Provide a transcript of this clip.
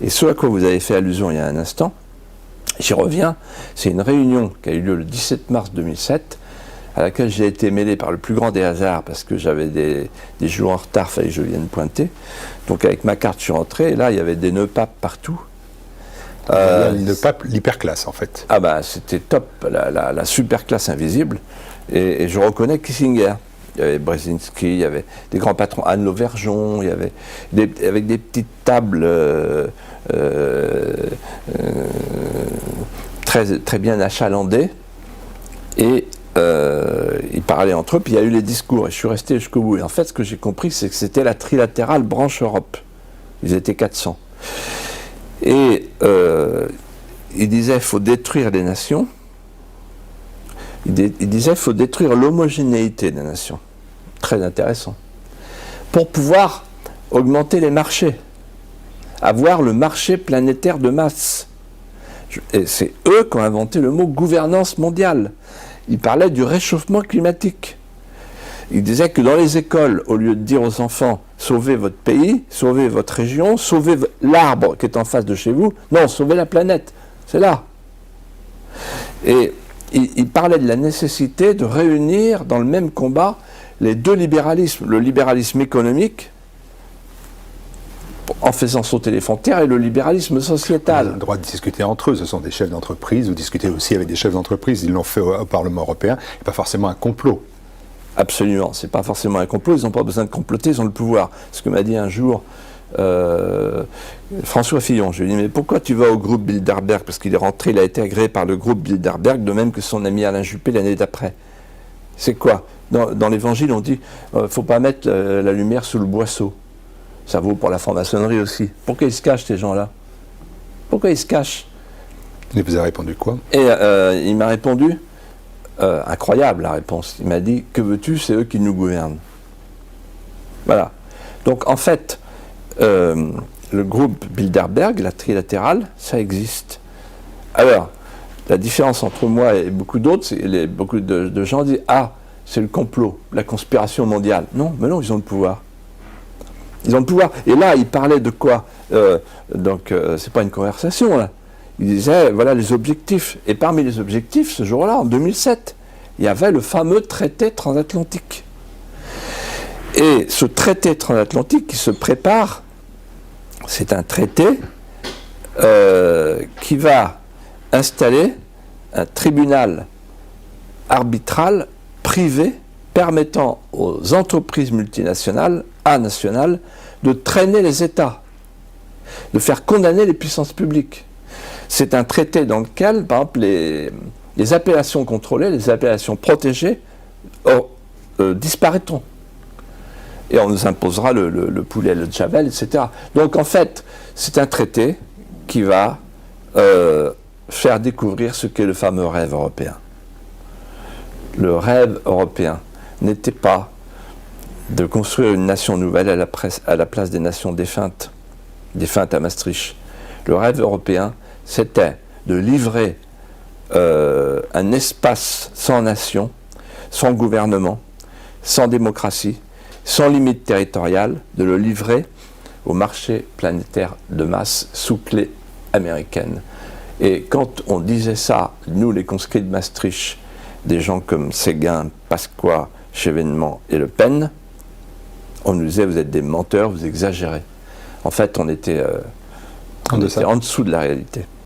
Et ce à quoi vous avez fait allusion il y a un instant, j'y reviens, c'est une réunion qui a eu lieu le 17 mars 2007, à laquelle j'ai été mêlé par le plus grand des hasards, parce que j'avais des jours en retard, il fallait que je vienne pointer. Donc avec ma carte, je suis rentré, et là, il y avait des nœuds papes partout. Le pape, l'hyperclasse, en fait. Ah ben, c'était top, la super classe invisible. Et je reconnais Kissinger. Il y avait Brzezinski, il y avait des grands patrons, Anne Lauvergeon, il y avait avec des petites tables très bien achalandées. Et ils parlaient entre eux, puis il y a eu les discours, et je suis resté jusqu'au bout. Et en fait, ce que j'ai compris, c'est que c'était la trilatérale branche Europe. Ils étaient 400. Et il disait qu'il faut détruire les nations. Il disait qu'il faut détruire l'homogénéité des nations. Très intéressant. Pour pouvoir augmenter les marchés. Avoir le marché planétaire de masse. Et c'est eux qui ont inventé le mot gouvernance mondiale. Ils parlaient du réchauffement climatique. Ils disaient que dans les écoles, au lieu de dire aux enfants « sauvez votre pays, sauvez votre région, sauvez l'arbre qui est en face de chez vous », non, sauvez la planète, c'est là. Et ils parlaient de la nécessité de réunir dans le même combat les deux libéralismes, le libéralisme économique, en faisant sauter les frontières, et le libéralisme sociétal. Ils ont le droit de discuter entre eux, ce sont des chefs d'entreprise, vous discutez aussi avec des chefs d'entreprise, ils l'ont fait au Parlement européen, et pas forcément un complot. Absolument, c'est pas forcément un complot, ils n'ont pas besoin de comploter, ils ont le pouvoir. Ce que m'a dit un jour François Fillon, je lui ai dit, mais pourquoi tu vas au groupe Bilderberg? Parce qu'il est rentré, il a été agréé par le groupe Bilderberg, de même que son ami Alain Juppé l'année d'après. C'est quoi? Dans l'Évangile, on dit, faut pas mettre la lumière sous le boisseau. Ça vaut pour la franc-maçonnerie aussi. Pourquoi ils se cachent, ces gens-là? Pourquoi ils se cachent? Il vous a répondu quoi? Et il m'a répondu, incroyable la réponse, il m'a dit, que veux-tu, c'est eux qui nous gouvernent. Voilà. Donc en fait, le groupe Bilderberg, la trilatérale, ça existe. Alors, la différence entre moi et beaucoup d'autres, c'est beaucoup de gens disent, ah, c'est le complot, la conspiration mondiale. Non, mais non, ils ont le pouvoir. Ils ont le pouvoir. Et là, ils parlaient de quoi? C'est pas une conversation, là. Ils disaient, voilà les objectifs. Et parmi les objectifs, ce jour-là, en 2007, il y avait le fameux traité transatlantique. Et ce traité transatlantique qui se prépare, c'est un traité qui va installer un tribunal arbitral privé permettant aux entreprises multinationales, nationales, de traîner les États, de faire condamner les puissances publiques. C'est un traité dans lequel, par exemple, les appellations contrôlées, les appellations protégées disparaîtront. Et on nous imposera le poulet, le javel, etc. Donc en fait, c'est un traité qui va faire découvrir ce qu'est le fameux rêve européen. Le rêve européen n'était pas de construire une nation nouvelle à la place des nations défuntes à Maastricht. Le rêve européen, c'était de livrer un espace sans nation, sans gouvernement, sans démocratie, sans limite territoriale, de le livrer au marché planétaire de masse sous clé américaine. Et quand on disait ça, nous les conscrits de Maastricht, des gens comme Séguin, Pasqua, Chevènement et Le Pen, on nous disait vous êtes des menteurs, vous exagérez. En fait, on était en dessous de la réalité.